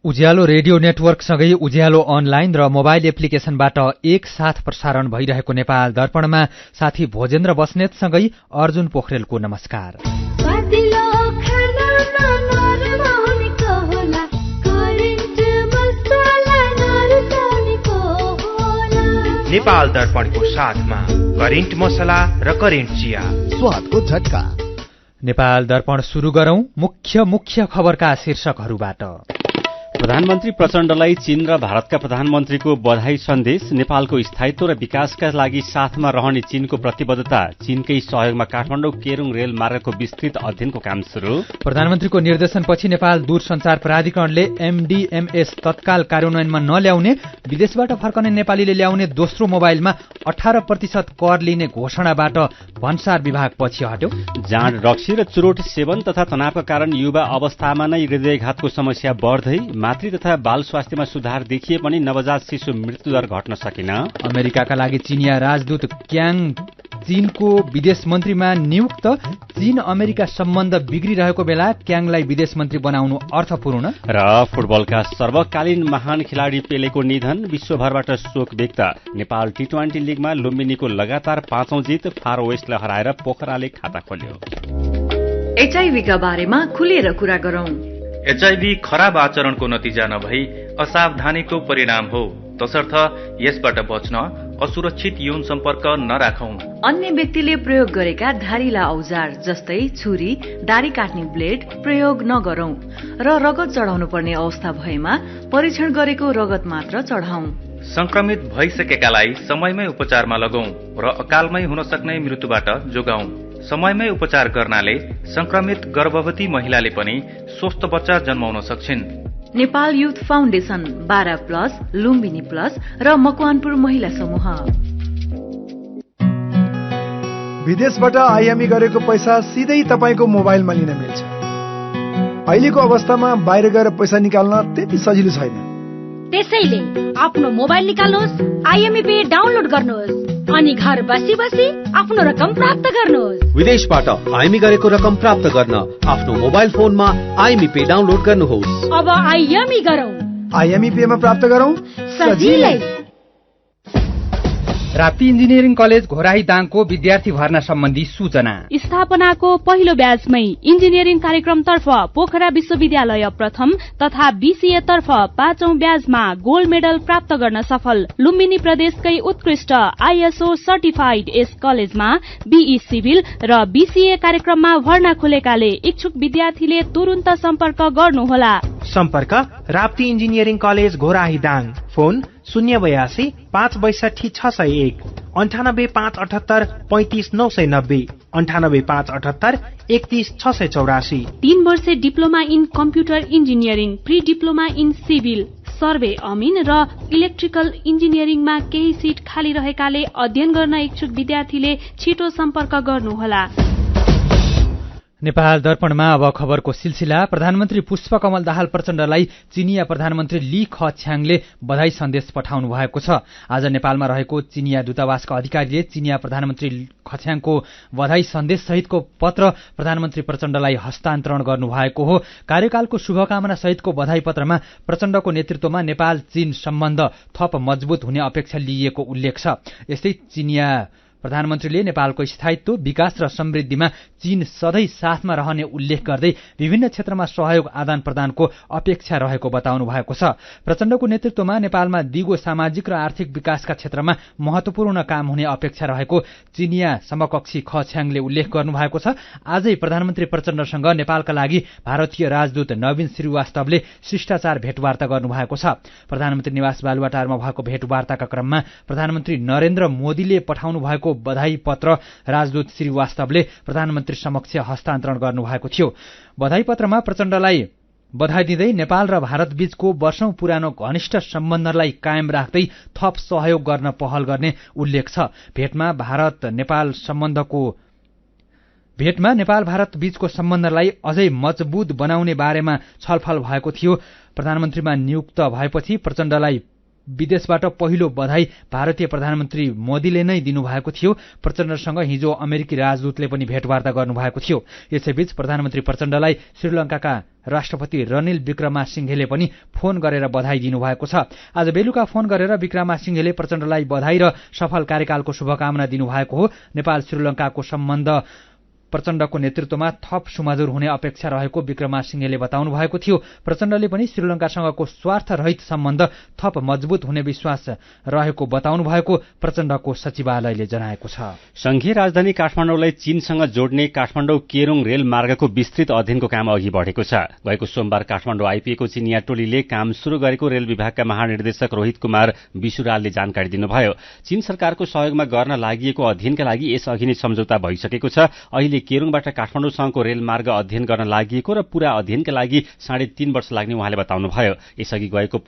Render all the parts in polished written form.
उज्यालो radio नेटवर्कसँगै उज्यालो online र mobile एप्लिकेशनबाट एकसाथ प्रसारण भइरहेको नेपाल दर्पणमा साथी भोजेन्द्र बस्नेतसँगै अर्जुन पोखरेलको नमस्कार। नेपाल दर्पणको साथमा करेन्ट मसला र करेन्ट चिया, स्वादको झट्का। नेपाल दर्पण सुरु गरौं मुख्य खबरका शीर्षकहरूबाट। प्रधानमन्त्री प्रचण्डलाई चीन र भारतका प्रधानमन्त्रीको बधाई सन्देश। नेपालको स्थायित्व र विकासका लागि साथमा रहने चीनको प्रतिबद्धता। चीनकै सहयोगमा काठमाडौँ केरुङ रेल मार्गको विस्तृत अध्ययनको काम सुरु। प्रधानमन्त्रीको निर्देशनपछि नेपाल दूरसञ्चार प्राधिकरणले एमडीएमएस तत्काल कार्यान्वयनमा नल्याउने, विदेशबाट फर्कने नेपालीले ल्याउने दोस्रो मोबाइलमा 18% कर लिने घोषणाबाट भन्सार विभाग पछि हट्यो। जाँड, रक्सी र चुरोट सेवन तथा तनावका कारण युवा अवस्थामा नै हृदयघातको समस्या बढ्दै मातृ तथा बाल स्वास्थ्यमा सुधार देखिए पनि नवजात शिशु मृत्युदर घट्न सकेन। अमेरिकाका लागि चिनिया राजदूत क्याङ चीनको विदेश मन्त्रीमा नियुक्त। चीन अमेरिका सम्बन्ध बिग्रिरहेको बेला क्याङलाई विदेश मन्त्री बनाउनु अर्थपूर्ण। र फुटबलका सर्वकालीन महान खेलाडी पेलेको निधन, विश्वभरबाट शोक व्यक्त। नेपाल टी20 लीगमा लुम्बिनीको लगातार 5औं जित, फार वेस्टलाई हराएर पोखराले खाता खोल्यो। एचआईभीका बारेमा खुलेर कुरा गरौं। एचआईभी खराब आचरणको नतिजा नभई असावधानीको परिणाम हो, तसर्थ यसबाट बच्न असुरक्षित यौन सम्पर्क नराखौं। अन्य व्यक्तिले प्रयोग गरेका धारिला औजार जस्तै छुरी, दारी काट्ने ब्लेड प्रयोग नगरौं र रगत चढाउनु पर्ने अवस्था भएमा परीक्षण गरेको रगत मात्र चढाउँ। संक्रमित भइसकेकालाई समयमै उपचारमा लगाउँ र अकालमै हुन सक्ने मृत्युबाट जोगाउँ। समयमै उपचार गर्नाले संक्रमित गर्भवती महिलाले पनि स्वस्थ बच्चा जन्माउन सक्छिन्। Nepal youth foundation, 12+, Lumbini plus र मकवानपुर महिला समूह। विदेशबाट आयामी गरेको पैसा सिधै तपाईको मोबाइलमा लिन मिल्छ। अहिलेको अवस्थामा बाहिर गएर पैसा निकाल्न त्यति सजिलो छैन। त्यसैले आफ्नो मोबाइल निकाल्नुहोस्, आईएमई पे डाउनलोड गर्नुहोस् अनि घर बसी बसी आफ्नो रकम प्राप्त गर्नुहोस्। विदेशबाट आईएमई गरेको रकम प्राप्त गर्न आफ्नो मोबाइल फोनमा आईएमई पे डाउनलोड गर्नुहोस्। अब आईएमई गरौँ, आईएमई पे मा प्राप्त गरौँ सजिलै। राप्ती इन्जिनियरिङ कलेज घोराही दाङको विद्यार्थी भर्ना सम्बन्धी सूचना। स्थापनाको पहिलो ब्याचमै इन्जिनियरिङ कार्यक्रमतर्फ पोखरा विश्वविद्यालय प्रथम तथा बीसीए तर्फ 5औं ब्याचमा गोल्ड मेडल प्राप्त गर्न सफल लुम्बिनी प्रदेशकै उत्कृष्ट आईएसओ सर्टिफाइड यस कलेजमा बीई सिभिल र बीसीए कार्यक्रममा भर्ना खुलेकाले इच्छुक विद्यार्थीले तुरुन्त सम्पर्क गर्नुहोला। सम्पर्क Rapti engineering college Ghorahi Dang, phone 082 562 601, 98 578 35 990, 98 578 31 684। 3 वर्षे diploma in computer engineering, pre diploma in civil, survey अमिन र इलेक्ट्रिकल इन्जिनियरिङमा केही सिट खाली रहेकाले अध्ययन गर्न इच्छुक विद्यार्थीले छिटो सम्पर्क गर्नुहोला। नेपाल दर्पणमा अब खबरको सिलसिला। प्रधानमन्त्री पुष्पकमल दाहाल प्रचण्डलाई चिनिया प्रधानमन्त्री ली खछ्याङले बधाई सन्देश पठाउनु भएको छ। आज नेपालमा रहेको चिनिया दूतावासका अधिकारीले चिनिया प्रधानमन्त्री खछ्याङको बधाई सन्देश सहितको पत्र प्रधानमन्त्री प्रचण्डलाई हस्तान्तरण गर्नुभएको हो। कार्यकालको शुभकामना सहितको बधाई पत्रमा प्रचण्डको नेतृत्वमा नेपाल चीन सम्बन्ध थप मजबुत हुने अपेक्षा लिइएको उल्लेख छ। यस्तै चिनिया प्रधानमन्त्रीले नेपालको स्थायित्व, विकास र समृद्धिमा चीन सधैँ साथमा रहने उल्लेख गर्दै विभिन्न क्षेत्रमा सहयोग आदान प्रदानको अपेक्षा रहेको बताउनु भएको छ। प्रचण्डको नेतृत्वमा नेपालमा दिगो सामाजिक र आर्थिक विकासका क्षेत्रमा महत्वपूर्ण काम हुने अपेक्षा रहेको चिनिया समकक्षी खछ्याङले उल्लेख गर्नुभएको छ। आजै प्रधानमन्त्री प्रचण्डसँग नेपालका लागि भारतीय राजदूत नवीन श्रीवास्तवले शिष्टाचार भेटवार्ता गर्नुभएको छ। प्रधानमन्त्री निवास बालुवाटारमा भएको भेटवार्ताका क्रममा प्रधानमन्त्री नरेन्द्र मोदीले पठाउनु भएको बधाई पत्र राजदूत श्रीवास्तवले प्रधानमन्त्री समक्ष हस्तान्तरण गर्नुभएको थियो। बधाई पत्रमा प्रचण्डलाई बधाई दिँदै नेपाल र भारत बीचको वर्षौं पुरानो घनिष्ठ सम्बन्धलाई कायम राख्दै थप सहयोग गर्न पहल गर्ने उल्लेख छ। भेटमा नेपाल भारत बीचको सम्बन्धलाई अझै मजबुत बनाउने बारेमा छलफल भएको थियो। प्रधानमन्त्रीमा नियुक्त भएपछि प्रचण्डलाई विदेशबाट पहिलो बधाई भारतीय प्रधानमन्त्री मोदीले नै दिनुभएको थियो। प्रचण्डसँग हिजो अमेरिकी राजदूतले पनि भेटवार्ता गर्नुभएको थियो। यसैबीच प्रधानमन्त्री प्रचण्डलाई श्रीलङ्काका राष्ट्रपति रनिल विक्रमासिंघेले पनि फोन गरेर बधाई दिनुभएको छ। आज बेलुका फोन गरेर विक्रमासिंघेले प्रचण्डलाई बधाई र सफल कार्यकालको शुभकामना दिनुभएको हो। नेपाल श्रीलङ्काको सम्बन्ध प्रचण्डको नेतृत्वमा थप सुमधुर हुने अपेक्षा रहेको विक्रमासिंघेले बताउनु भएको थियो। प्रचण्डले पनि श्रीलङ्कासँगको स्वार्थरहित सम्बन्ध थप मजबुत हुने विश्वास रहेको बताउनु भएको प्रचण्डको सचिवालयले जनाएको छ। संघीय राजधानी काठमाडौँलाई चीनसँग जोड्ने काठमाडौँ केरुङ रेल मार्गको विस्तृत अध्ययनको काम अघि बढेको छ। गएको सोमबार काठमाडौँ आइपुगेको चिनिया टोलीले काम शुरू गरेको रेल विभागका महानिर्देशक रोहित कुमार विशुरालले जानकारी दिनुभयो। चीन सरकारको सहयोगमा गर्न लागि अध्ययनका लागि यसअघि नै सम्झौता भइसकेको छ। अहिले केरुङबाट काठमाडौँसँगको रेलमार्ग अध्ययन गर्न लागि र पूरा अध्ययनका लागि 3.5 वर्ष लाग्ने उहाँले बताउनुभयो। यसअघि भएको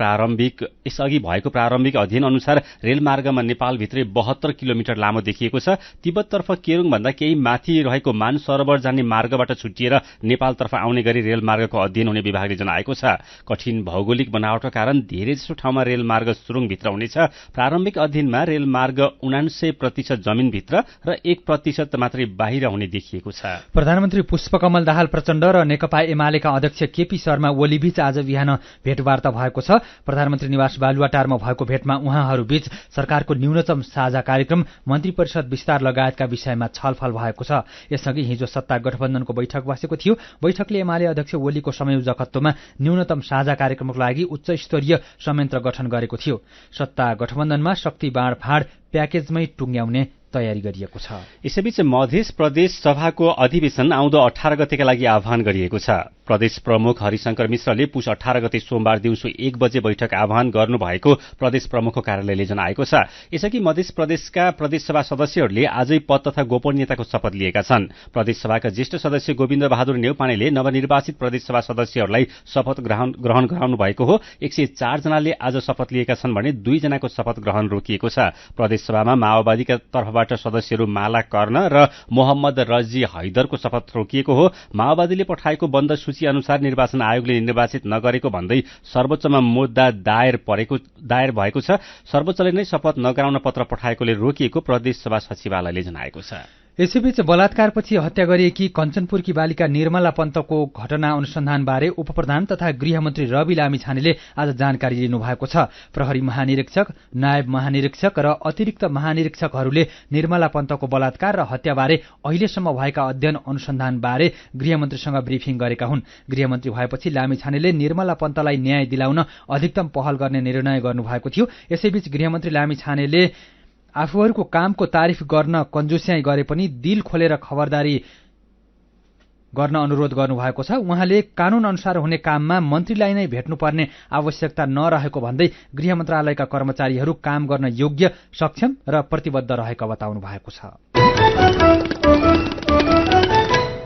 प्रारम्भिक अध्ययन अनुसार रेलमार्गमा नेपालभित्रै 72 किलोमिटर लामो देखिएको छ। तिब्बततर्फ केरुङभन्दा केही माथि रहेको मान सरोवर जाने मार्गबाट छुटिएर नेपालतर्फ आउने गरी रेलमार्गको अध्ययन हुने विभागले जनाएको छ। कठिन भौगोलिक बनावटका कारण धेरैजसो ठाउँमा रेलमार्ग सुरुङभित्र हुनेछ। प्रारम्भिक अध्ययनमा रेलमार्ग 99% जमिनभित्र र 1% मात्रै बाहिर हुने देखिएको छ। प्रधानमन्त्री पुष्पकमल दाहाल प्रचण्ड र नेकपा एमालेका अध्यक्ष केपी शर्मा ओलीबीच आज बिहान भेटवार्ता भएको छ। प्रधानमन्त्री निवास बालुवाटारमा भएको भेटमा उहाँहरूबीच सरकारको न्यूनतम साझा कार्यक्रम, मन्त्री परिषद विस्तार लगायतका विषयमा छलफल भएको छ। यसअघि हिजो सत्ता गठबन्धनको बैठक बसेको थियो। बैठकले एमाले अध्यक्ष ओलीको संयोजकत्वमा न्यूनतम साझा कार्यक्रमको लागि उच्च स्तरीय संयन्त्र गठन गरेको थियो। सत्ता गठबन्धनमा शक्ति बाँडफाँड प्याकेजमै टुङ्ग्याउने तयारी गरिएको छ। यसैबीच मध्य प्रदेश सभाको अधिवेशन आउँदो 18 गतेका लागि आह्वान गरिएको छ। प्रदेश प्रमुख हरिशंकर मिश्रले पुष 18 गते सोमबार दिउँसो 1 बजे बैठक आह्वान गर्नुभएको प्रदेश प्रमुखको कार्यालयले जनाएको छ। यसअघि मध्य प्रदेशका प्रदेशसभा सदस्यहरूले आजै पद तथा गोपनीयताको शपथ लिएका छन्। प्रदेशसभाका ज्येष्ठ सदस्य गोविन्द बहादुर नेउपानेले नवनिर्वाचित प्रदेशसभा सदस्यहरूलाई शपथ ग्रहण गराउनु भएको हो। 104 जनाले आज शपथ लिएका छन् भने 2 जनाको शपथ ग्रहण रोकिएको छ। प्रदेशसभामा माओवादीका तर्फबाट सदस्यहरू माला कर्ण र मोहम्मद रजी हैदरको शपथ रोकिएको हो। माओवादीले पठाएको बन्द सूची अनुसार निर्वाचन आयोगले निर्वाचित नगरेको भन्दै सर्वोच्चमा मुद्दा दायर भएको छ। सर्वोच्चले नै शपथ नगराउन पत्र पठाएकोले रोकिएको प्रदेशसभा सचिवालयले जनाएको छ। यसैबीच बलात्कारपछि हत्या गरिएकी कञ्चनपुरकी बालिका निर्मला पन्तको घटना अनुसन्धानबारे उपप्रधान तथा गृहमन्त्री रवि लामिछानेले आज जानकारी दिनुभएको छ। प्रहरी महानिरीक्षक, नायब महानिरीक्षक र अतिरिक्त महानिरीक्षकहरूले निर्मला पन्तको बलात्कार र हत्याबारे अहिलेसम्म भएका अध्ययन अनुसन्धानबारे गृहमन्त्रीसँग ब्रिफिङ गरेका हुन्। गृहमन्त्री भएपछि लामिछानेले निर्मला पन्तलाई न्याय दिलाउन अधिकतम पहल गर्ने निर्णय गर्नुभएको थियो। यसैबीच गृहमन्त्री लामिछानेले आफूहरूको कामको तारिफ गर्न कन्जुस्याई गरे पनि दिल खोलेर खबरदारी गर्न अनुरोध गर्नुभएको छ। उहाँले कानून अनुसार हुने काममा मन्त्रीलाई नै भेट्नुपर्ने आवश्यकता नरहेको भन्दै गृह मन्त्रालयका कर्मचारीहरू काम गर्न योग्य, सक्षम र प्रतिबद्ध रहेका बताउनु भएको छ।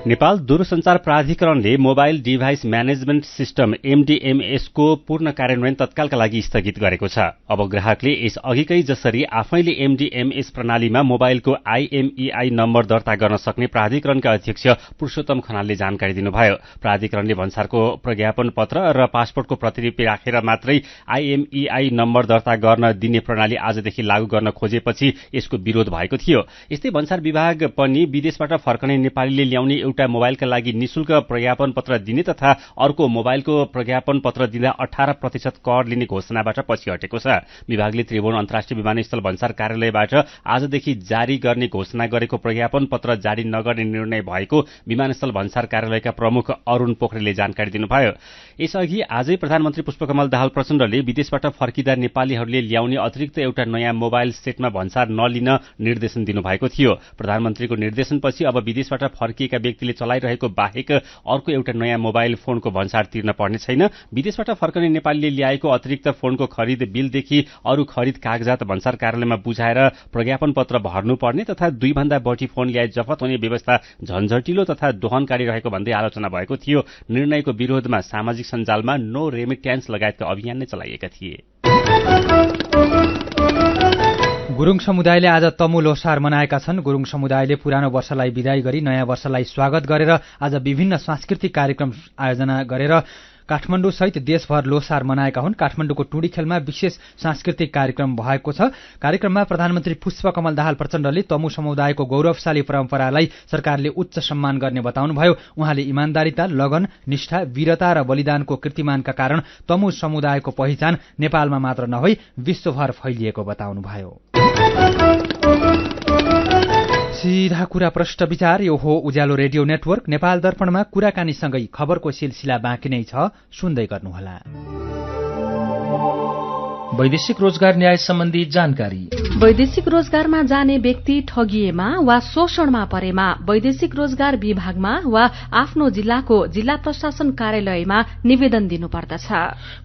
नेपाल दूरसञ्चार प्राधिकरणले mobile device management system MDMS को पूर्ण कार्यान्वयन तत्कालका लागि स्थगित गरेको छ। अब ग्राहकले यस अघिकै जसरी आफैले MDMS प्रणालीमा मोबाइलको IMEI नम्बर दर्ता गर्न सक्ने प्राधिकरणका अध्यक्ष पुरुषोत्तम खनालले जानकारी दिनुभयो। प्राधिकरणले भन्सारको प्रज्ञापन पत्र र पासपोर्टको प्रतिलिपि राखेर मात्रै IMEI नम्बर दर्ता गर्न दिने प्रणाली आजदेखि लागू गर्न खोजेपछि यसको विरोध भएको थियो। यस्तै भन्सार विभाग पनि विदेशबाट फर्कने नेपालीले ल्याउने एउटा मोबाइलका लागि निशुल्क प्रज्ञापन पत्र दिने तथा अर्को मोबाइलको प्रज्ञापन पत्र दिँदा 18% कर लिने घोषणाबाट पछि हटेको छ। विभागले त्रिभुवन अन्तर्राष्ट्रिय विमानस्थल भन्सार कार्यालयबाट आजदेखि जारी गर्ने घोषणा गरेको प्रज्ञापन पत्र जारी नगर्ने निर्णय भएको विमानस्थल भन्सार कार्यालयका प्रमुख अरुण पोखरेलले जानकारी दिनुभयो। यसअघि आजै प्रधानमन्त्री पुष्पकमल दाहाल प्रचण्डले विदेशबाट फर्किँदा नेपालीहरूले ल्याउने अतिरिक्त एउटा नयाँ मोबाइल सेटमा भन्सार नलिन निर्देशन दिनुभएको थियो। प्रधानमन्त्रीको निर्देशनपछि अब विदेशबाट फर्किएका व्यक्तिले चलाइरहेको बाहेक अर्को एउटा नयाँ मोबाइल फोनको भन्सार तिर्न पर्ने छैन। विदेशबाट फर्कने नेपालीले ल्याएको अतिरिक्त फोनको खरिद बिलदेखि अरू खरिद कागजात भन्सार कार्यालयमा बुझाएर प्रज्ञापन पत्र भर्नुपर्ने तथा 2 भन्दा बढी फोन ल्याए जफत हुने व्यवस्था झन्झटिलो तथा दोहनकारी रहेको भन्दै आलोचना भएको थियो। निर्णयको विरोधमा सामाजिक सञ्जालमा नो रेमिट्यान्स लगायतका अभियान नै चलाइएका थिए। गुरुङ समुदायले आज तमु लोसार मनाएका छन्। गुरुङ समुदायले पुरानो वर्षलाई विदाई गरी नयाँ वर्षलाई स्वागत गरेर आज विभिन्न सांस्कृतिक कार्यक्रम आयोजना गरेर काठमाडौँ सहित देशभर लोसार मनाएका हुन्। काठमाडौँको टुडी खेलमा विशेष सांस्कृतिक कार्यक्रम भएको छ। कार्यक्रममा प्रधानमन्त्री पुष्पकमल दाहाल प्रचण्डले तमु समुदायको गौरवशाली परम्परालाई सरकारले उच्च सम्मान गर्ने बताउनुभयो। उहाँले इमान्दारिता, लगन, निष्ठा, वीरता र बलिदानको कीर्तिमानका कारण तमु समुदायको पहिचान नेपालमा मात्र नभई विश्वभर फैलिएको बताउनुभयो। सीधा कुरा प्रश्न विचार, यो हो उज्यालो रेडियो नेटवर्क। नेपाल दर्पणमा कुराकानीसँगै खबरको सिलसिला बाँकी नै छ, सुन्दै गर्नुहोला। वैदेशिक रोजगार न्याय सम्बन्धी जानकारी। वैदेशिक रोजगारमा जाने व्यक्ति ठगिएमा वा शोषणमा परेमा वैदेशिक रोजगार विभागमा वा आफ्नो जिल्लाको जिल्ला प्रशासन कार्यालयमा निवेदन दिनुपर्दछ।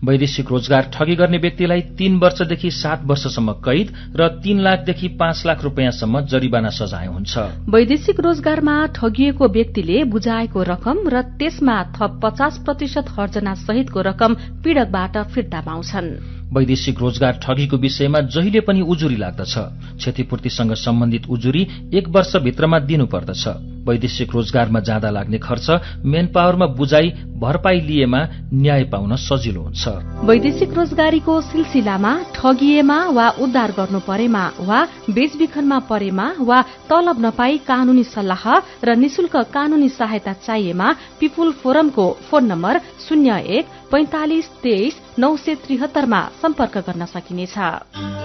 वैदेशिक रोजगार ठगी गर्ने व्यक्तिलाई 3 वर्षदेखि 7 वर्षसम्म कैद र 3 लाखदेखि 5 लाख रुपियाँसम्म जरिवाना सजाय हुन्छ। वैदेशिक रोजगारमा ठगिएको व्यक्तिले बुझाएको रकम र त्यसमा थप 50% हर्जना सहितको रकम पीड़कबाट फिर्ता पाउँछन्। वैदेशिक रोजगार ठगीको विषयमा जहिले पनि उजुरी लाग्दछ। क्षतिपूर्तिसँग सम्बन्धित उजुरी 1 वर्षभित्रमा दिनुपर्दछ। वैदेशिक रोजगारमा जाँदा लाग्ने खर्च, मेन पावरमा बुझाइ, भरपाई लिएमा न्याय पाउन सजिलो हुन्छ। वैदेशिक रोजगारीको सिलसिलामा ठगिएमा वा उद्धार गर्नु परेमा वा बेचबिखनमा परेमा वा तलब नपाई कानूनी सल्लाह र निशुल्क कानूनी सहायता चाहिएमा पिपुल फोरमको फोन नम्बर 01-45-23-973 मा सम्पर्क गर्न सकिनेछ।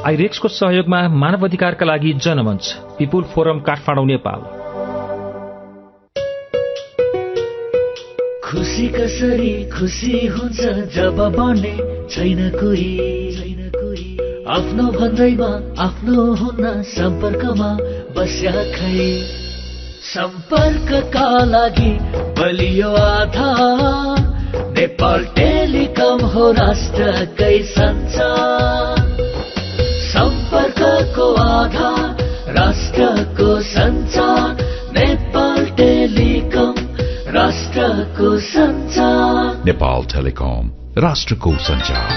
आइरेक्सको सहयोगमा मानव अधिकारका लागि जनमञ्च, पिपुल फोरम काठमाडौँ, नेपाल। खुशी कसरी खुशी हुन्छ जब बढ्ने छैन कोही, आफ्नो भन्दैमा आफ्नो हुन सम्पर्कमा बस्या खै। सम्पर्कका लागि बलियो आधार नेपाल टेलिकम हो राष्ट्रकै सञ्चार। सम्पर्कको आधार राष्ट्रको सञ्चार, नेपाल टेलिकम राष्ट्रको सञ्चार। नेपाल टेलिकम राष्ट्रको सञ्चार।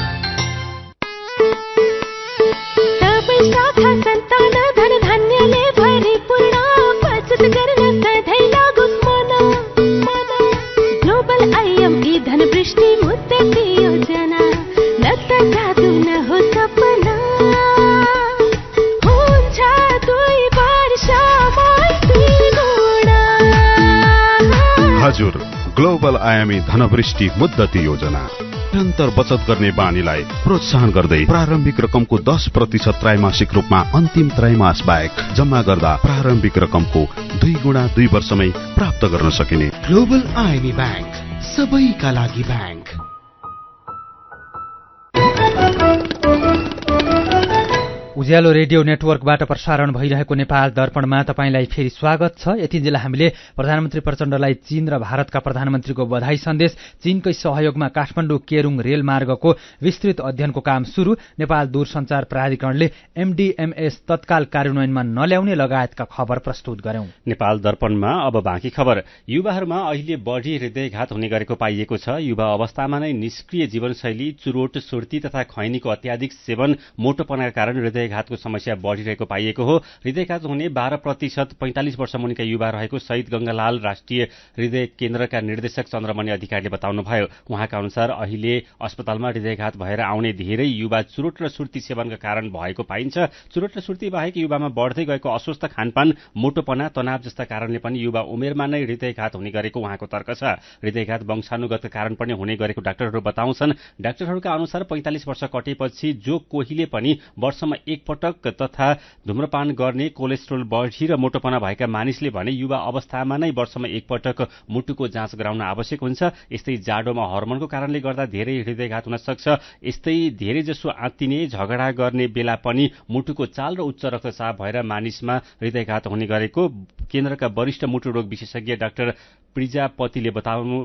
सबै शाखा सन्तान धन धान्यले भरिपूर्ण, बचत गर्न सधैँ लागोस् मन। ग्लोबल आइएमई धनवृष्टि मुद्दती योजना, न त जादु न हो सपना। हुन्छ 2 वर्षमा 2 गुणा। हजुर, ग्लोबल आयामी धनवृष्टि मुद्दती योजना निरन्तर बचत गर्ने बानीलाई प्रोत्साहन गर्दै प्रारम्भिक रकमको 10% त्रैमासिक रूपमा अन्तिम त्रैमास बाहेक जम्मा गर्दा प्रारम्भिक रकमको 2 गुणा 2 वर्षमै प्राप्त गर्न सकिने। ग्लोबल आयामी ब्याङ्क, सबैका लागि ब्याङ्क। उज्यालो रेडियो नेटवर्कबाट प्रसारण भइरहेको नेपाल दर्पणमा तपाईंलाई फेरि स्वागत छ। यतिन्जेल हामीले प्रधानमन्त्री प्रचण्डलाई चीन र भारतका प्रधानमन्त्रीको बधाई सन्देश, चीनकै सहयोगमा काठमाडौँ केरुङ रेलमार्गको विस्तृत अध्ययनको काम सुरु, नेपाल दूरसञ्चार प्राधिकरणले एमडीएमएस तत्काल कार्यान्वयनमा नल्याउने लगायतका खबर प्रस्तुत गर्यौं। नेपाल दर्पणमा अब बाँकी खबर। युवाहरूमा अहिले बढी हृदयघात हुने गरेको पाइएको छ। युवा अवस्थामा नै निष्क्रिय जीवनशैली, चुरोट, सुर्ती तथा खैनीको अत्याधिक सेवन, मोटोपनाका कारण हृदयघातको समस्या बढ़िरहेको पाइएको हो। हृदयघात हुने 12% 45 वर्ष मुनिका युवा रहेको शहीद गंगालाल राष्ट्रिय हृदय केन्द्रका निर्देशक चन्द्रमणि अधिकारीले बताउनुभयो। उहाँका अनुसार अहिले अस्पतालमा हृदयघात भएर आउने धेरै युवा चुरोट र सुर्ती सेवनका कारण भएको पाइन्छ। चुरोट र सुर्ती बाहेक युवामा बढ़दै गएको अस्वस्थ खानपान, मोटोपना, तनाव जस्ता कारणले पनि युवा उमेरमा नै हृदयघात हुने गरेको उहाँको तर्क छ। हृदयघात वंशानुगत कारण पनि हुने गरेको डाक्टरहरू बताउँछन्। डाक्टरहरूका अनुसार 45 वर्ष कटेपछि जो कोहीले पनि वर्षमा एक पटक तथा धूम्रपान गर्ने, कोलेस्ट्रोल बढ़ी र मोटोपना भएका मानिसले भने युवा अवस्थामा नै वर्षमा एक पटक मुटुको जाँच गराउन आवश्यक हुन्छ। यस्तै जाडोमा हर्मोनको कारणले गर्दा धेरै हृदयघात हुन सक्छ। यस्तै धेरै जसो आत्तिने, झगडा गर्ने बेला पनि मुटुको चाल र उच्च रक्तचाप भएर मानिसमा हृदयघात हुने गरेको केन्द्रका वरिष्ठ मुटु रोग विशेषज्ञ डाक्टर प्रजापतिले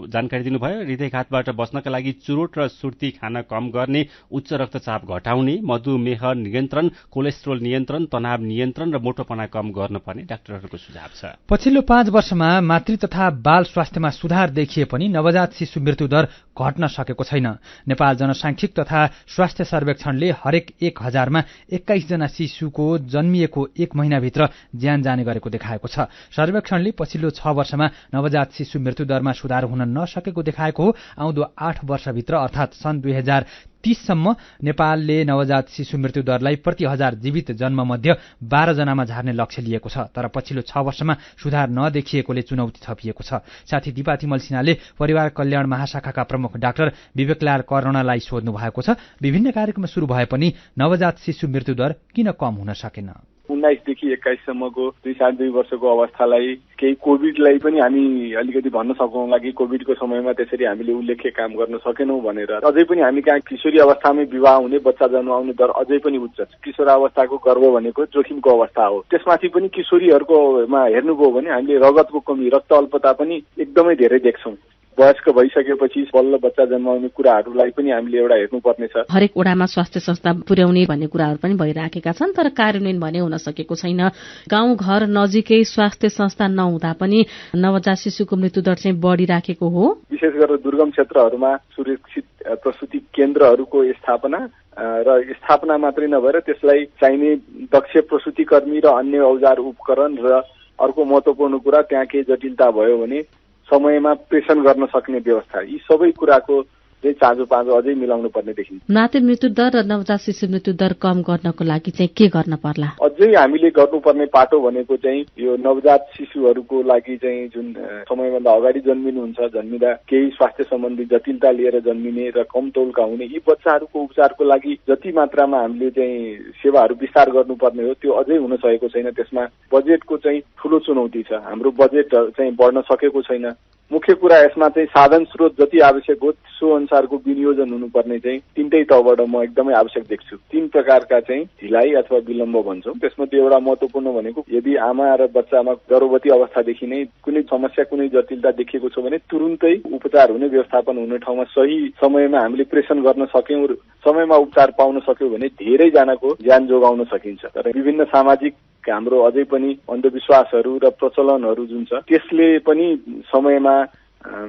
जानकारी दिनुभयो। हृदयघातबाट बच्नका लागि चुरोट र सुर्ती खान कम गर्ने, उच्च रक्तचाप घटाउने, मधुमेह नियन्त्रण कोलेस्ट्रोल नियन्त्रण, तनाव नियन्त्रण र मोटोपना कम गर्नुपर्ने डाक्टरहरूको सुझाव छ। पछिल्लो 5 वर्षमा मातृ तथा बाल स्वास्थ्यमा सुधार देखिए पनि नवजात शिशु मृत्यु दर घट्न सकेको छैन। नेपाल जनसांख्यिक तथा स्वास्थ्य सर्वेक्षणले हरेक 1000मा 21 जना शिशुको जन्मिएको 1 महिनाभित्र ज्यान जाने गरेको देखाएको छ। सर्वेक्षणले पछिल्लो 6 वर्षमा नवजात शिशु मृत्यु दरमा सुधार हुन नसकेको देखाएको हो। आउँदो 8 वर्षभित्र अर्थात् सन् 2030 सम्म नेपालले नवजात शिशु मृत्यु दरलाई प्रति 1000 जीवित जन्म मध्ये 12 जनामा झार्ने लक्ष्य लिएको छ। तर पछिल्लो 6 वर्षमा सुधार नदेखिएकोले चुनौती थपिएको छ। साथी दिपा तिमल सिन्हाले परिवार कल्याण महाशाखाका प्रमुख डाक्टर विवेकलाल कर्णलाई सोध्नु भएको छ, विभिन्न कार्यक्रम सुरु भए पनि नवजात शिशु मृत्यु दर किन कम हुन सकेन? 19 देखि 21 सम्मको 2.5 वर्षको अवस्थालाई केही कोभिडलाई पनि हामी अलिकति भन्न सकौँला कि कोभिडको समयमा त्यसरी हामीले उल्लेख्य काम गर्न सकेनौं भनेर। अझै पनि हामी कहाँ किशोरी अवस्थामै विवाह हुने, बच्चा जन्माउने दर अझै पनि उच्च छ। किशोरावस्थाको गर्भ भनेको जोखिमको अवस्था हो। त्यसमाथि पनि किशोरीहरूकोमा हेर्नुभयो भने हामीले रगतको कमी, रक्त अल्पता पनि एकदमै धेरै देख्छौं। वयस्क भइसकेपछि बल्ल बच्चा जन्माउने कुराहरूलाई पनि हामीले एउटा हेर्नुपर्ने छ। हरेक ओडामा स्वास्थ्य संस्था पुर्याउने भन्ने कुराहरू पनि भइराखेका छन्, तर कार्यान्वयन भने हुन सकेको छैन। गाउँ घर नजिकै स्वास्थ्य संस्था नहुँदा पनि नवजात शिशुको मृत्युदर चाहिँ बढिराखेको हो। विशेष गरेर दुर्गम क्षेत्रहरूमा सुरक्षित प्रसुति केन्द्रहरूको स्थापना र स्थापना मात्रै नभएर त्यसलाई चाहिने दक्ष प्रसुति कर्मी र अन्य औजार उपकरण र अर्को महत्त्वपूर्ण कुरा त्यहाँ केही जटिलता भयो भने समयमा प्रेषण गर्न सक्ने व्यवस्था, यी सबै कुराको चाहिँ चाँजो अझै मिलाउनु पर्ने देखिन्छ। मातृ मृत्यु दर र नवजात शिशु मृत्यु दर कम गर्नको लागि चाहिँ के गर्न पर्ला? अझै हामीले गर्नुपर्ने पाटो भनेको चाहिँ यो नवजात शिशुहरूको लागि चाहिँ जुन समयभन्दा अगाडि जन्मिनुहुन्छ, जन्मिँदा केही स्वास्थ्य सम्बन्धी जटिलता लिएर जन्मिने र कम तौलका हुने यी बच्चाहरूको उपचारको लागि जति मात्रामा हामीले चाहिँ सेवाहरू विस्तार गर्नुपर्ने हो त्यो अझै हुन सकेको छैन। त्यसमा बजेटको चाहिँ ठूलो चुनौती छ। हाम्रो बजेट चाहिँ बढ्न सकेको छैन। मुख्य कुरा यसमा चाहिँ साधन स्रोत जति आवश्यक हो सो अनुसारको विनियोजन हुनुपर्ने चाहिँ तीनटै तहबाट म एकदमै आवश्यक देख्छु। 3 प्रकारका चाहिँ ढिलाइ अथवा विलम्ब भन्छौं। त्यसमध्ये एउटा महत्त्वपूर्ण भनेको यदि आमा र बच्चामा गर्भवती अवस्थादेखि नै कुनै समस्या, कुनै जटिलता देखिएको छ भने तुरुन्तै उपचार हुने, व्यवस्थापन हुने ठाउँमा सही समयमा हामीले प्रेषण गर्न सक्यौं, समयमा उपचार पाउन सक्यौं भने धेरै जनाको ज्यान जोगाउन सकिन्छ। तर विभिन्न सामाजिक हाम्रो अझै पनि अन्धविश्वासहरू र प्रचलनहरू जुन छ त्यसले पनि समयमा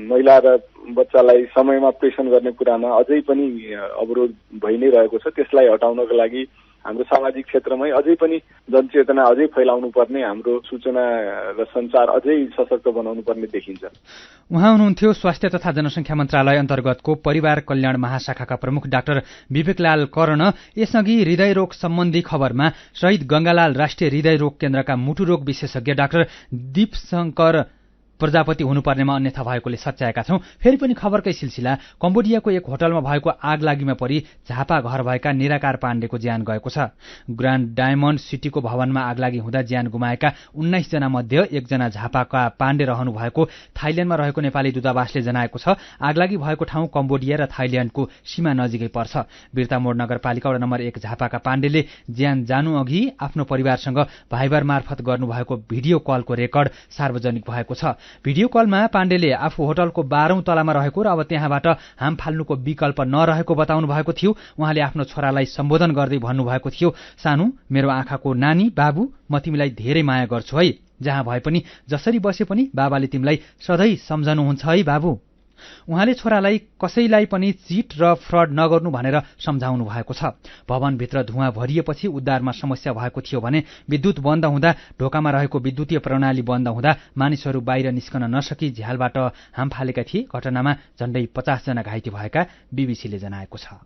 महिला र बच्चालाई समयमा प्रेषण गर्ने कुरामा अझै पनि अवरोध भइ नै रहेको छ। त्यसलाई हटाउनको लागि हाम्रो सामाजिक क्षेत्रमै अझै पनि जनचेतना अझै फैलाउनु पर्ने, हाम्रो सूचना र सञ्चार अझै सशक्त बनाउनु पर्ने देखिन्छ। उहाँ हुनुहुन्थ्यो स्वास्थ्य तथा जनसङ्ख्या मन्त्रालय अन्तर्गतको परिवार कल्याण महाशाखाका प्रमुख डाक्टर विवेकलाल कर्ण। यसअघि हृदयरोग सम्बन्धी खबरमा शहीद गंगालाल राष्ट्रिय हृदयरोग केन्द्रका मुटुरोग विशेषज्ञ डाक्टर दीपशंकर प्रजापति हुनुपर्नेमा अन्यथा भएकोले सच्याएका छौं। फेरि पनि खबरकै सिलसिला। कम्बोडियाको एक होटलमा भएको आगलागीमा परि झापा घर भएका निराकार पाण्डेको ज्यान गएको छ। ग्रान्ड डायमण्ड सिटीको भवनमा आगलागी हुँदा ज्यान गुमाएका 19 जना मध्ये 1 जना झापाका पाण्डे रहनु भएको थाइल्याण्डमा रहेको नेपाली दूतावासले जनाएको छ। आगलागी भएको ठाउँ कम्बोडिया र थाइल्याण्डको सीमा नजिकै पर्छ। बिर्तामोड नगरपालिका वडा नम्बर 1 झापाका पाण्डेले ज्यान जानु अघि आफ्नो परिवारसँग भाइबर मार्फत गर्नुभएको भिडियो कलको रेकर्ड सार्वजनिक भएको छ। भिडियो कलमा पाण्डेले आफू होटलको 12औं तलामा रहेको र अब त्यहाँबाट हाम फाल्नुको विकल्प नरहेको बताउनु भएको थियो। उहाँले आफ्नो छोरालाई सम्बोधन गर्दै भन्नुभएको थियो, सानो मेरो आँखाको नानी बाबु, म तिमीलाई धेरै माया गर्छु है। जहाँ भए पनि जसरी बसे पनि बाबाले तिमीलाई सधैँ सम्झनुहुन्छ है बाबु। उहाँले छोरालाई कसैलाई पनि चिट र फ्रड नगर्नु भनेर सम्झाउनु भएको छ। भवनभित्र धुवाँ भरिएपछि उद्धारमा समस्या भएको थियो भने विद्युत बन्द हुँदा, ढोकामा रहेको विद्युतीय प्रणाली बन्द हुँदा मानिसहरू बाहिर निस्कन नसकी झ्यालबाट हाम फालेका थिए। घटनामा झण्डै 50 जना घाइते भएका बीबीसीले जनाएको छ।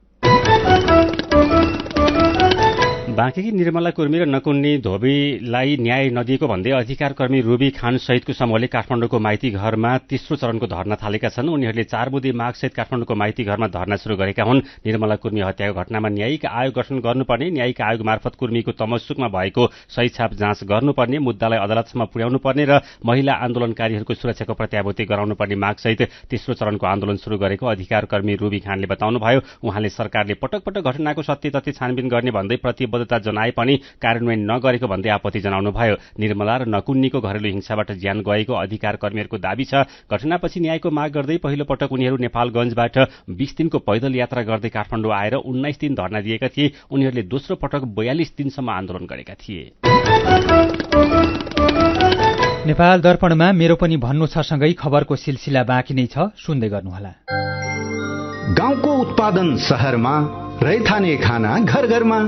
बाँकी निर्मला कुर्मी र नकुन्नी धोबीलाई न्याय नदिएको भन्दै अधिकार कर्मी रुबी खान सहितको समूहले काठमाडौँको माइती घरमा तेस्रो चरणको धरना थालेका छन्। उनीहरूले 4 बुँदे मागसहित काठमाडौँको माइती घरमा धरना शुरू गरेका हुन्। निर्मला कुर्मी हत्याको घटनामा न्यायिक आयोग गठन गर्नुपर्ने, न्यायिक आयोग मार्फत कुर्मीको तमस्सुकमा भएको सही छाप जाँच गर्नुपर्ने, मुद्दालाई अदालतसम्म पुर्याउनुपर्ने र महिला आन्दोलनकारीहरूको सुरक्षाको प्रत्याभूति गराउनुपर्ने मागसहित तेस्रो चरणको आन्दोलन शुरू गरेको अधिकार कर्मी रुबी खानले बताउनुभयो। उहाँले सरकारले पटक पटक घटनाको सत्य तथ्य छानबिन गर्ने भन्दै प्रतिबद्ध प्रतिबद्धता जनाए पनि कार्यान्वयन नगरेको भन्दै आपत्ति जनाउनुभयो। निर्मला र नकुन्नीको घरेलु हिंसाबाट ज्यान गएको अधिकार कर्मीहरूको दाबी छ। घटनापछि न्यायको माग गर्दै पहिलो पटक उनीहरू नेपालगञ्जबाट 20 दिनको पैदल यात्रा गर्दै काठमाडौँ आएर 19 दिन धरना दिएका थिए। उनीहरूले दोस्रो पटक 42 दिनसम्म आन्दोलन गरेका थिए। नेपाल दर्पणमा मेरो पनि भन्नु छ सँगै खबरको सिलसिला बाँकी नै छ, सुन्दै गर्नुहोला। गाउँको उत्पादन शहरमा, रैथाने खाना घर घरमा।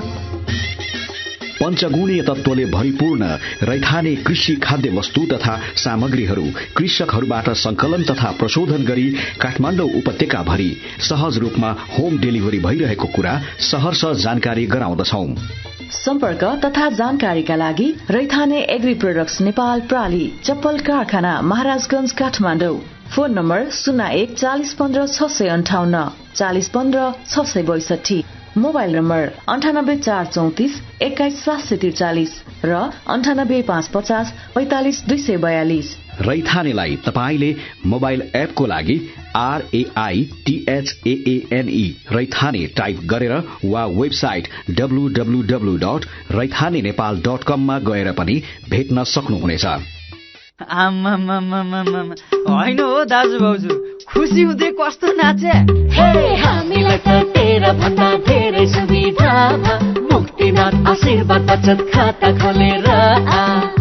पञ्चगुणीय तत्त्वले भरिपूर्ण रैथाने कृषि खाद्य वस्तु तथा सामग्रीहरू कृषकहरूबाट संकलन तथा प्रशोधन गरी काठमाडौँ उपत्यका भरि सहज रूपमा होम डेलिभरी भइरहेको कुरा सहर्ष जानकारी गराउँदछौं। सम्पर्क तथा जानकारीका लागि रैथाने एग्री प्रोडक्ट्स नेपाल प्राली, चप्पल कारखाना, Maharajganj, Kathmandu. Phone number 01 40 15 658 40 15 662। Mobile number 98 434 21 743 र 98 550 45 242। रैथानेलाई तपाईले मोबाइल एपको लागि RAITHAANE रैथाने टाइप गरेर वा वेबसाइट www.raithanenepal.com मा गएर पनि भेट्न सक्नुहुनेछ। होइन हो दाजु भाउजू, खुसी हुँदै कस्तो नाचे। हामीलाई त तेरा भन्दा धेरै सुविधा मुक्तिनाथ आशीर्वाद बचत खाता खोलेर।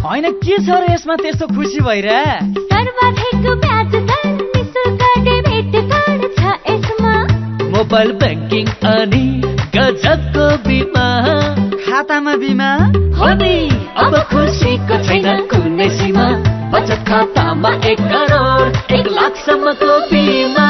होइन के छ र यसमा त्यस्तो खुसी भइरा? सर्वाधिक ब्याज दर, निशुल्क डेबिट कार्ड छ यसमा। मोबाइल ब्याङ्किङ अनि गजबको बिमा। खातामा बिमा हो नि, अब खुसीको छैन कुनै सीमा। बचत खातामा 1 करोड 1 लाखसम्मको बिमा।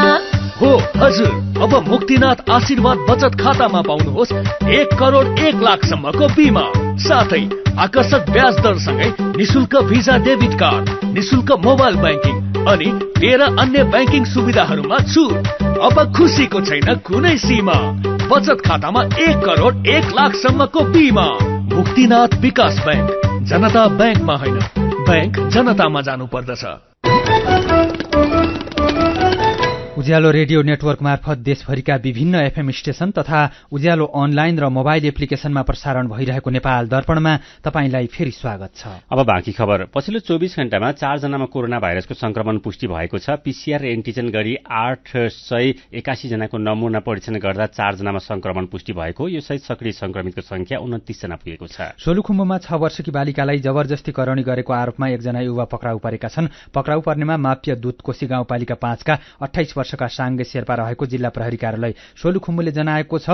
हो हजुर, अब मुक्तिनाथ आशीर्वाद बचत खातामा पाउनुहोस् 1 करोड 1 लाखसम्मको बिमा, साथै आकर्षक ब्याज दरसँगै निशुल्क भिजा डेबिट कार्ड, निशुल्क मोबाइल ब्याङ्किङ अनि 13 अन्य ब्याङ्किङ सुविधाहरूमा छुट। अब खुसीको छैन कुनै सीमा। बचत खातामा 1 करोड 1 लाखसम्मको बिमा। मुक्तिनाथ विकास ब्याङ्क, जनता ब्याङ्कमा होइन, ब्याङ्क जनतामा जानु पर्दछ। उज्यालो रेडियो नेटवर्क मार्फत देशभरिका विभिन्न एफएम स्टेशन तथा उज्यालो अनलाइन र मोबाइल एप्लिकेशनमा प्रसारण भइरहेको नेपाल दर्पणमा तपाईंलाई फेरि स्वागत छ। अब बाँकी खबर। पछिल्लो 24 घण्टामा 4 जनामा कोरोना भाइरसको संक्रमण पुष्टि भएको छ। पीसीआर एन्टिजन गरी 881 जनाको नमूना परीक्षण गर्दा 4 जनामा संक्रमण पुष्टि भएको। यो सहित सक्रिय संक्रमितको संख्या 29 जना पुगेको छ। सोलुखुम्बुमा 6 वर्षकी बालिकालाई जबरजस्ती करणी गरेको आरोपमा 1 जना युवा पक्राउ परेका छन्। पक्राउ पर्नेमा माप्य दूधकोशी गाउँपालिका 5 का 28 वर्षका साङ्गे शेर्पा रहेको जिल्ला प्रहरी कार्यालय सोलुखुम्बुले जनाएको छ।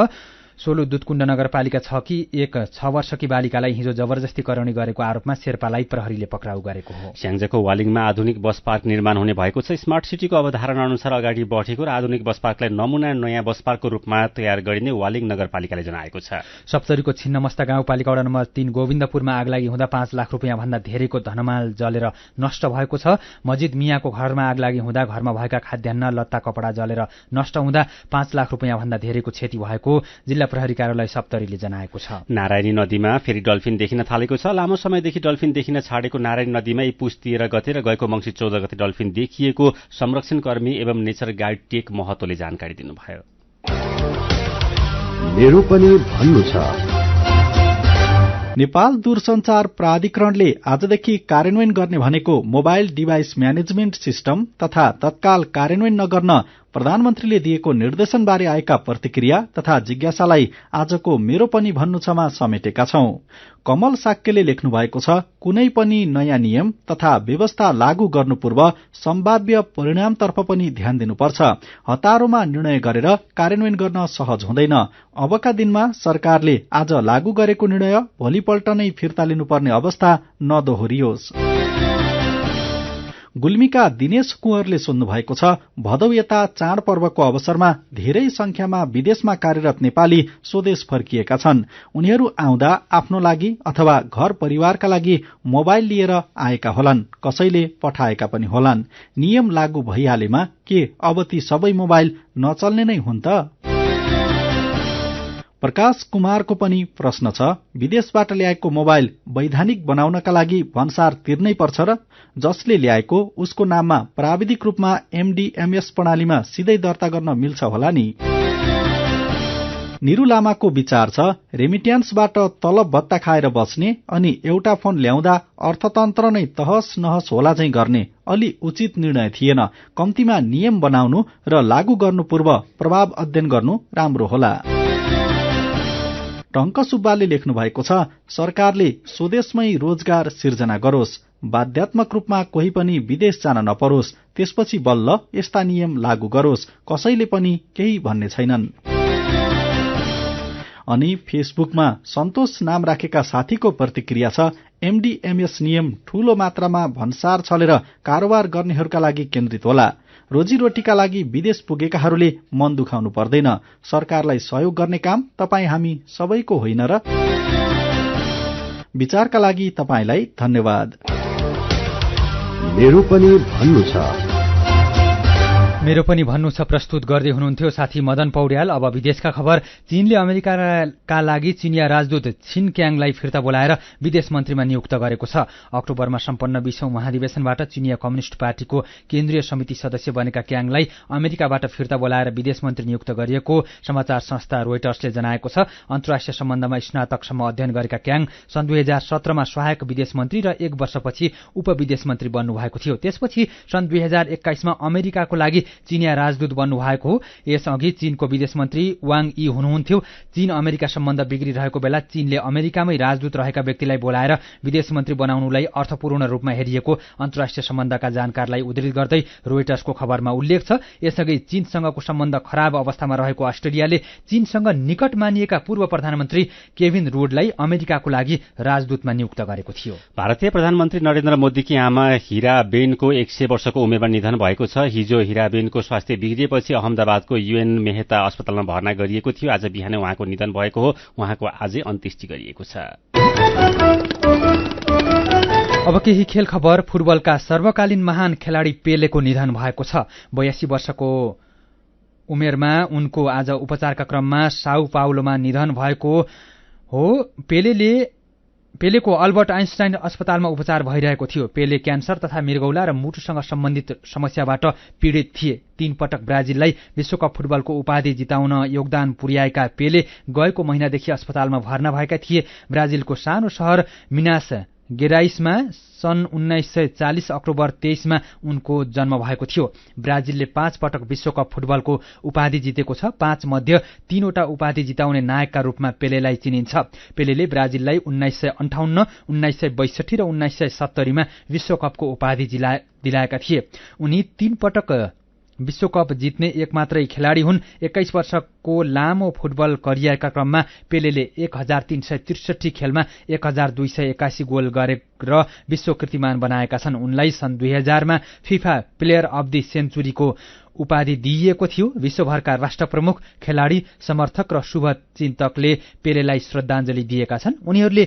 सोलु दुधकुण्ड नगरपालिका 6 की एक 6 वर्षकी बालिकालाई हिजो जबरजस्ती करणी गरेको आरोपमा शेर्पालाई प्रहरीले पक्राउ गरेको हो। स्याङ्जाको वालिङमा आधुनिक बस पार्क निर्माण हुने भएको छ। स्मार्ट सिटीको अवधारणा अनुसार अगाडि बढेको र आधुनिक बस पार्कलाई नमूना नयाँ बस पार्कको रूपमा तयार गरिने वालिङ नगरपालिकाले जनाएको छ। सप्तरीको छिन्नमस्ता गाउँपालिका वडा नम्बर 3 गोविन्दपुरमा आग लागि हुँदा 5 लाख रुपियाँ भन्दा धेरैको धनमाल जलेर नष्ट भएको छ। मजिद मियाको घरमा आग लागि हुँदा घरमा भएका खाद्यान्न, लत्ता, कपडा जलेर नष्ट हुँदा 5 लाख रुपियाँ भन्दा धेरैको क्षति भएको जिल्ला प्रहरी कार्यालय सप्तरीले जनाएको छ। नारायणी नदीमा फेरि डल्फिन देखिन थालेको छ। लामो समयदेखि डल्फिन देखिन छाडेको नारायणी नदीमा पुस 13 गते र गएको मङ्सिर 14 गते डल्फिन देखिएको संरक्षणकर्मी एवं नेचर गाइड टेक महतोले जानकारी दिनुभयो। मेरो पनि भन्नु छ। नेपाल दूरसञ्चार प्राधिकरणले आजदेखि कार्यान्वयन गर्ने भनेको मोबाइल डिभाइस म्यानेजमेन्ट सिस्टम तथा तत्काल कार्यान्वयन नगर्न प्रधानमन्त्रीले दिएको निर्देशनबारे आएका प्रतिक्रिया तथा जिज्ञासालाई आजको मेरो पनि भन्नु छमा समेटेका छौं। कमल साक्यले लेख्नु भएको छ, कुनै पनि नयाँ नियम तथा व्यवस्था लागू गर्नु पूर्व सम्भाव्य परिणामतर्फ पनि ध्यान दिनुपर्छ। हतारोमा निर्णय गरेर कार्यान्वयन गर्न सहज हुँदैन। अबका दिनमा सरकारले आज लागू गरेको निर्णय भोलिपल्ट नै फिर्ता लिनुपर्ने अवस्था नदोहोरियोस्। गुल्मीका दिनेश कुँवरले सोध्नु भएको छ, भदौ यता चाडपर्वको अवसरमा धेरै संख्यामा विदेशमा कार्यरत नेपाली स्वदेश फर्किएका छन्। उनीहरू आउँदा आफ्नो लागि अथवा घर परिवारका लागि मोबाइल लिएर आएका होलान्, कसैले पठाएका पनि होलान्। नियम लागू भइहालेमा के अब ती सबै मोबाइल नचल्ने नै हुन् त? प्रकाश कुमारको पनि प्रश्न छ, विदेशबाट ल्याएको मोबाइल वैधानिक बनाउनका लागि भन्सार तिर्नै पर्छ र जसले ल्याएको उसको नाममा प्राविधिक रूपमा एमडीएमएस प्रणालीमा सिधै दर्ता गर्न मिल्छ होला नि? निरु लामाको विचार छ रेमिट्यान्सबाट तलब भत्ता खाएर बस्ने अनि एउटा फोन ल्याउँदा अर्थतन्त्र नै तहस नहस होला चाहिँ गर्ने अलि उचित निर्णय थिएन। कम्तीमा नियम बनाउनु र लागू गर्नु पूर्व प्रभाव अध्ययन गर्नु राम्रो होला। टंक सुब्बाले लेख्नु भएको छ सरकारले स्वदेशमै रोजगार सिर्जना गरोस्, बाध्यात्मक रूपमा कोही पनि विदेश जान नपरोस्, त्यसपछि बल्ल यस्ता नियम लागू गरोस्, कसैले पनि केही भन्ने छैनन्। अनि फेसबुकमा सन्तोष नाम राखेका साथीको प्रतिक्रिया छ एमडीएमएस नियम ठूलो मात्रामा भन्सार छलेर कारोबार गर्नेहरूका लागि केन्द्रित होला। रोजीरोटीका लागि विदेश पुगेकाहरूले मन दुखाउनु पर्दैन। सरकारलाई सहयोग गर्ने काम तपाईँ हामी सबैको होइन र? विचारका लागि तपाईलाई धन्यवाद। मेरो पनि भन्नु छ। मेरो पनि भन्नु छ प्रस्तुत गर्दै हुनुहुन्थ्यो साथी मदन पौड्याल। अब विदेशका खबर। चीनले अमेरिकाका लागि चिनिया राजदूत छिन क्याङलाई फिर्ता बोलाएर विदेश मन्त्रीमा नियुक्त गरेको छ। अक्टोबरमा सम्पन्न 20औं महाधिवेशनबाट चिनिया कम्युनिष्ट पार्टीको केन्द्रीय समिति सदस्य बनेका क्याङलाई अमेरिकाबाट फिर्ता बोलाएर विदेश मन्त्री नियुक्त गरिएको समाचार संस्था रोइटर्सले जनाएको छ। अन्तर्राष्ट्रिय सम्बन्धमा स्नातकसम्म अध्ययन गरेका क्याङ सन् 2017मा सहायक विदेश मन्त्री र 1 वर्षपछि उपविदेश मन्त्री बन्नुभएको थियो। त्यसपछि सन् 2021मा अमेरिकाको लागि चिनिया राजदूत बन्नुभएको हो। यसअघि चीनको विदेश मन्त्री वाङ यी हुनुहुन्थ्यो। चीन अमेरिका सम्बन्ध बिग्रिरहेको बेला चीनले अमेरिकामै राजदूत रहेका व्यक्तिलाई बोलाएर विदेश मन्त्री बनाउनुलाई अर्थपूर्ण रूपमा हेरिएको अन्तर्राष्ट्रिय सम्बन्धका जानकारलाई उद्धृत गर्दै रोइटर्सको खबरमा उल्लेख छ। यसअघि चीनसँगको सम्बन्ध खराब अवस्थामा रहेको अस्ट्रेलियाले चीनसँग निकट मानिएका पूर्व प्रधानमन्त्री केभिन रुडलाई अमेरिकाको लागि राजदूतमा नियुक्त गरेको थियो। भारतीय प्रधानमन्त्री नरेन्द्र मोदीकी आमा हिराबेनको 100 वर्षको उमेरमा निधन भएको छ। हिजो हिराबेनको स्वास्थ्य बिग्रिएपछि अहमदाबादको यूएन मेहता अस्पतालमा भर्ना गरिएको थियो। आज बिहानै उहाँको निधन भएको हो। उहाँको आजै अन्त्येष्टि गरिएको छ। अब केही खेल खबर। फुटबलका सर्वकालीन महान खेलाडी पेलेको निधन भएको छ। 82 वर्षको उमेरमा उनको आज उपचारका क्रममा साउ पाउलोमा निधन भएको हो। पेलेको अल्बर्ट आइन्स्टाइन अस्पतालमा उपचार भइरहेको थियो। पेले क्यान्सर तथा मृगौला र मुटुसँग सम्बन्धित समस्याबाट पीडित थिए। 3 पटक ब्राजिललाई विश्वकप फुटबलको उपाधि जिताउन योगदान पुर्याएका पेले गएको महिनादेखि अस्पतालमा भर्ना भएका थिए। ब्राजिलको सानो शहर मिनास गेराइसमा सन् 1940 अक्टोबर 23मा उनको जन्म भएको थियो। ब्राजिलले 5 पटक विश्वकप फुटबलको उपाधि जितेको छ। 5 मध्ये 3 वटा उपाधि जिताउने नायकका रूपमा पेलेलाई चिनिन्छ। पेलेले ब्राजिललाई 1958, 1962 र 1970मा विश्वकपको उपाधि दिलाएका थिए। उनी 3 पटक विश्वकप जित्ने एकमात्रै खेलाडी हुन्। 21 वर्षको लामो फुटबल करियरका क्रममा पेलेले 1363 खेलमा 1281 गोल गरे र विश्व कीर्तिमान बनाएका छन्। उनलाई सन् 2000मा फिफा प्लेयर अफ द सेन्चुरीको उपाधि दिइएको थियो। विश्वभरका राष्ट्र प्रमुख, खेलाडी, समर्थक र शुभचिन्तकले पेलेलाई श्रद्धाञ्जली दिएका छन्। उनीहरूले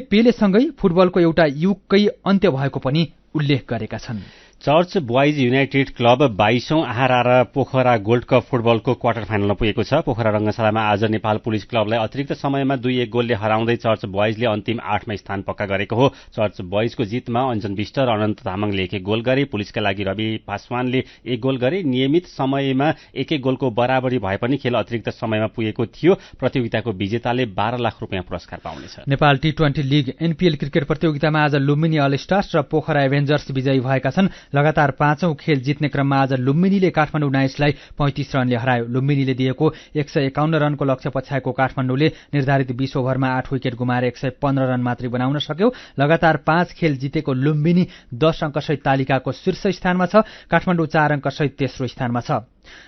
पेलेसँगै फुटबलको एउटा युगकै अन्त्य भएको पनि उल्लेख गरेका छन्। चर्च बोइज युनाइटेड क्लब 22औं आहारा पोखरा गोल्ड कप फुटबलको क्वार्टर फाइनलमा पुगेको छ। पोखरा रंगशालामा आज नेपाल पुलिस क्लबलाई अतिरिक्त समयमा 2-1 गोलले हराउँदै चर्च बोइजले अन्तिम 8मा स्थान पक्का गरेको हो। चर्च बोइजको जितमा अञ्जन विष्ट र अनन्त तामाङले 1-1 गोल गरे। पुलिसका लागि रवि पासवानले 1 गोल गरे। नियमित समयमा 1-1 गोलको बराबरी भए पनि खेल अतिरिक्त समयमा पुगेको थियो। प्रतियोगिताको विजेताले 12 लाख रुपियाँ पुरस्कार पाउनेछ। नेपाल टी20 लीग एनपीएल क्रिकेट प्रतियोगितामा आज लुम्बिनी अल स्टार्स र पोखरा एभेन्जर्स विजयी भएका छन्। लगातार 5औं खेल जित्ने क्रममा आज लुम्बिनीले काठमाडौँ नाइट्सलाई 35 रनले हरायो। लुम्बिनीले दिएको 151 रनको लक्ष्य पछ्याएको काठमाडौँले निर्धारित 20 ओभरमा 8 विकेट गुमाएर 115 रन मात्रै बनाउन सक्यो। लगातार 5 खेल जितेको लुम्बिनी 10 अङ्कसहित तालिकाको शीर्ष स्थानमा छ। काठमाडौँ 4 अङ्कसहित तेस्रो स्थानमा छ।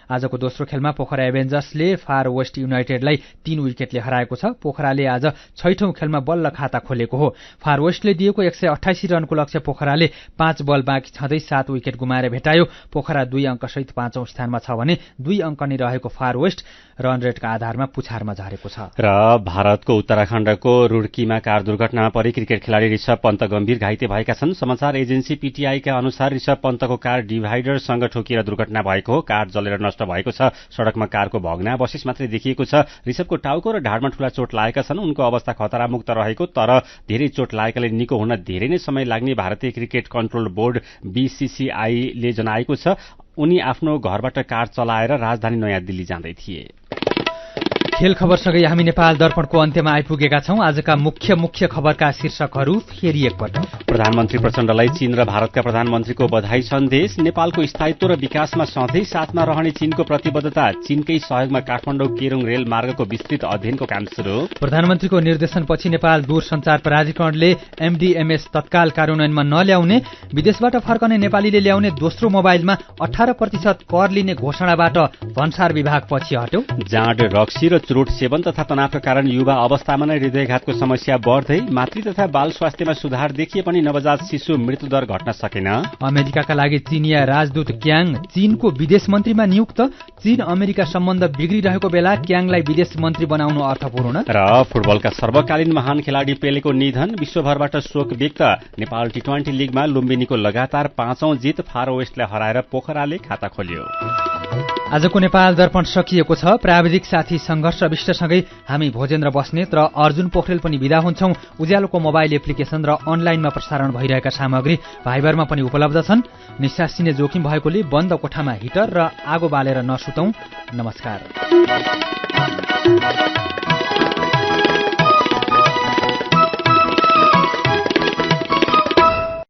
आजको दोस्रो खेलमा पोखरा एभेन्जर्सले फार वेस्ट युनाइटेडलाई 3 विकेटले हराएको छ। पोखराले आज 6औं खेलमा बल्ल खाता खोलेको हो। फार वेस्टले दिएको 188 रनको लक्ष्य पोखराले 5 बल बाँकी छँदै 7 विकेट गुमाएर भेटायो। पोखरा 2 अङ्कसहित 5औं स्थानमा छ भने 2 अङ्क नै रहेको फार वेस्ट रन रेटका आधारमा पुछारमा झरेको छ। र भारतको उत्तराखण्डको रुड्कीमा कार दुर्घटनामा परि क्रिकेट खेलाडी ऋषभ पन्त गम्भीर घाइते भएका छन्। समाचार एजेन्सी पीटीआईका अनुसार ऋषभ पन्तको कार डिभाइडरसँग ठोकिएर दुर्घटना भएको हो। कार चलेर नष्ट भएको छ। सड़कमा कारको भग्नावशेष मात्रै देखिएको छ। ऋषभको टाउको र ढाडमा ठूला चोट लागेका छन्। उनको अवस्था खतरामुक्त रहेको तर धेरै चोट लागेकाले निको हुन धेरै नै समय लाग्ने भारतीय क्रिकेट कन्ट्रोल बोर्ड बीसीसीआईले जनाएको छ। उनी आफ्नो घरबाट कार चलाएर राजधानी नयाँ दिल्ली जाँदै थिए। खेल खबरसँगै हामी नेपाल दर्पणको अन्त्यमा आइपुगेका छौं। आजका मुख्य खबरका शीर्षकहरू फेरि एकपटक। प्रधानमन्त्री प्रचण्डलाई चीन र भारतका प्रधानमन्त्रीको बधाई सन्देश। नेपालको स्थायित्व र विकासमा सधैँ साथमा रहने चीनको प्रतिबद्धता। चीनकै सहयोगमा काठमाडौँ केरुङ रेल मार्गको विस्तृत अध्ययनको काम सुरु। प्रधानमन्त्रीको निर्देशनपछि नेपाल दूरसञ्चार प्राधिकरणले एमडीएमएस तत्काल कार्यान्वयनमा नल्याउने। विदेशबाट फर्कने नेपालीले ल्याउने दोस्रो मोबाइलमा 18% कर लिने घोषणाबाट भन्सार विभाग पछि हट्यो। जाँड, रक्सी र चुरोट सेवन तथा तनावका कारण युवा अवस्थामा नै हृदयघातको समस्या बढ्दै। मातृ तथा बाल स्वास्थ्यमा सुधार देखिए पनि नवजात शिशु मृत्युदर घट्न सकेन। अमेरिकाका लागि चीनिया राजदूत क्याङ चीनको विदेश मन्त्रीमा नियुक्त। चीन अमेरिका सम्बन्ध बिग्रिरहेको बेला क्याङलाई विदेश मन्त्री बनाउनु अर्थपूर्ण। र फुटबलका सर्वकालीन महान खेलाडी पेलेको निधन। विश्वभरबाट शोक व्यक्त। नेपाल टी20 लीगमा लुम्बिनीको लगातार 5औं जित। फारो वेस्टलाई हराएर पोखराले खाता खोल्यो। आजको नेपाल दर्पण सकिएको छ। प्राविधिक साथी संघर्ष विष्टसँगै हामी भोजेन्द्र बस्नेत र अर्जुन पोखरेल पनि विदा हुन्छौं। उज्यालोको मोबाइल एप्लिकेशन र अनलाइनमा प्रसारण भइरहेका सामग्री भाइबरमा पनि उपलब्ध छन्। निश्वासिने जोखिम भएकोले बन्द कोठामा हिटर र आगो बालेर नसुतौं। नमस्कार।